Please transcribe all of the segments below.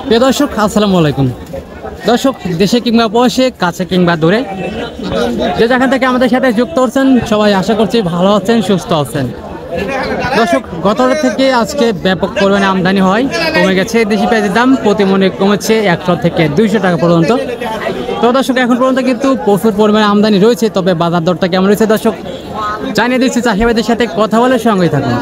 প্রিয় দর্শক, আসসালামু আলাইকুম। দর্শক, দেশে কিংবা প্রবাসে, কাছে কিংবা দূরে, যে যেখান থেকে আমাদের সাথে যুক্ত হচ্ছেন, সবাই আশা করছি ভালো আছেন, সুস্থ আছেন। দর্শক, গত থেকে আজকে ব্যাপক পরিমাণে আমদানি হয়, কমে গেছে দেশি পেঁয়াজের দাম, প্রতি মনে কমেছে 100 থেকে 200 টাকা পর্যন্ত। তো দর্শক, এখন পর্যন্ত কিন্তু প্রচুর পরিমাণে আমদানি রয়েছে, তবে বাজার দরটা কেমন রয়েছে দর্শক জানিয়ে দিচ্ছি। চাষিবাদের সাথে কথা বলে সঙ্গেই থাকুন।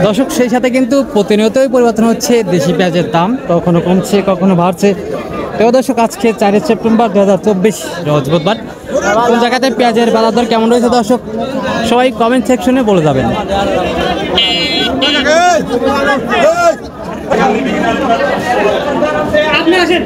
দর্শক, সেই সাথে কিন্তু প্রতিনিয়তই পরিবর্তন হচ্ছে দেশি পেঁয়াজের দাম, কখনো কমছে কখনো বাড়ছে। তো দর্শক, আজকে 4 সেপ্টেম্বর 2024 রোজ বুধবার। কোন জায়গাতে পেঁয়াজের বাজার দর কেমন রয়েছে দর্শক সবাই কমেন্ট সেকশনে বলে যাবেন। আপনি আসেন।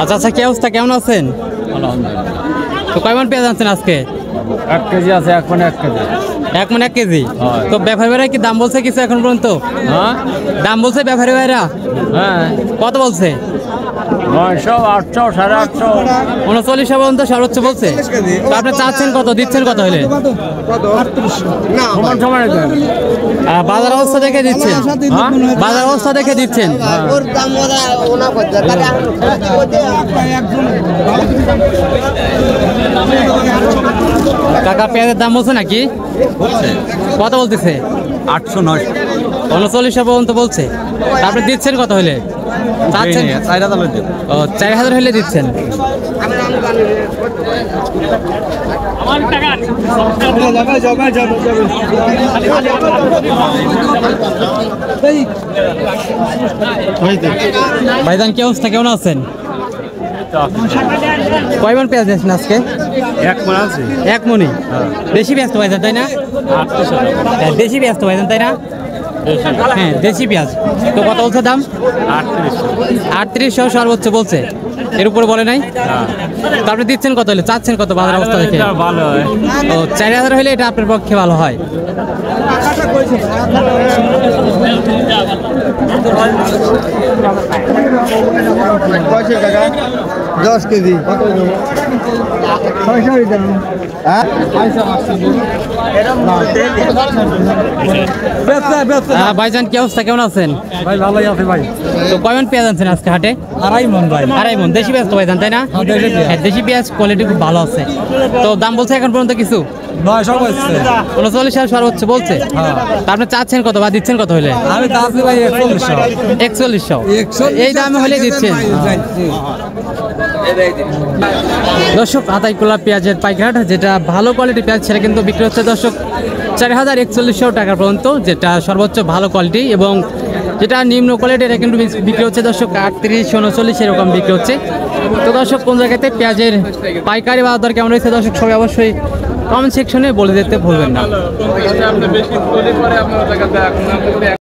আচ্ছা আচ্ছা, কি অবস্থা, কেমন আছেন? তো কয় মন পেঁয়াজ আনছেন আজকে? 1 কেজি আছে, 1 মণ 1 কেজি। 1 মণ 1 কেজি। তো ব্যাপারী ভাইরা কি দাম বলছে কিছু এখন পর্যন্ত? হ্যাঁ, দাম বলছে ব্যাপারী ভাইরা? হ্যাঁ, কত বলছে? 900, 800, 850। 39 পর্যন্ত সর্বোচ্চ বলছে। তো আপনি চাচ্ছেন কত, দিচ্ছেন কত হলে? সমান সমান দেন। বাজার অবস্থা দেখে দিচ্ছেন? বাজার অবস্থা দেখে দিচ্ছেন? কাকা, পেঁয়াজের দাম বলছে নাকি? কত বলতেছে? 800, 900। 39 পর্যন্ত বলছে। আপনি দিচ্ছেন কত হলে? চাচ্ছেন? 4000 দেব। ও, 4000 হলে দিচ্ছেন। ভাইজান, কি অবস্থা, কেমন আছেন? কয় মণ পেঁয়াজ দিয়েছেন আজকে? 1 মণ আছে। 1 মণই? দেশি পেঁয়াজ তো ভাইজান, তাই না? হ্যাঁ, দেশি পেঁয়াজ তো ভাইজান, তাই না? হ্যাঁ, দেশি পেঁয়াজ। তো কত বলছে দাম? 3800 সর্বোচ্চ বলছে, এর উপরে বলে নাই? তো আপনি দিচ্ছেন কত হলে, চাচ্ছেন কত বাজার অবস্থা দেখে? ভালো হয়। ও, 4000 হলে এটা আপনার পক্ষে ভালো হয়। দশ কেজি। ভাইজান, কি অবস্থা, কেমন আছেন? ভাই ভালোই আছে ভাই। তো কয় মণ পেঁয়াজ আনছেন আজকে হাটে? 2.5 মণ ভাই। 2.5 মণ দেশি পেঁয়াজ তো ভাইজান, তাই না? হ্যাঁ, দেশি পেঁয়াজ কোয়ালিটি খুব ভালো আছে। তো দাম বলছে এখন পর্যন্ত কিছু? 900 বলছে। 39 সর্বোচ্চ বলছে। তা আপনি চাচ্ছেন কত বা দিচ্ছেন কত হলে? আমি চাচ্ছি ভাই 4100। 4100 এই দামে হলে দিচ্ছেন। দর্শক, আতাইকুলা পেঁয়াজের পাইকার, যেটা ভালো কোয়ালিটির পেঁয়াজ, সেটা কিন্তু বিক্রি হচ্ছে দর্শক 4100 টাকা পর্যন্ত, যেটা সর্বোচ্চ ভালো কোয়ালিটি। এবং যেটা নিম্ন কোয়ালিটি, এটা কিন্তু বিক্রি হচ্ছে দর্শক 38, 39 এরকম বিক্রি হচ্ছে। তো দর্শক, কোন জায়গাতে পেঁয়াজের পাইকারি বাজার দর কেমন রয়েছে দর্শক সবাই অবশ্যই কমেন্ট সেকশনে বলে দিতে ভুলবেন না।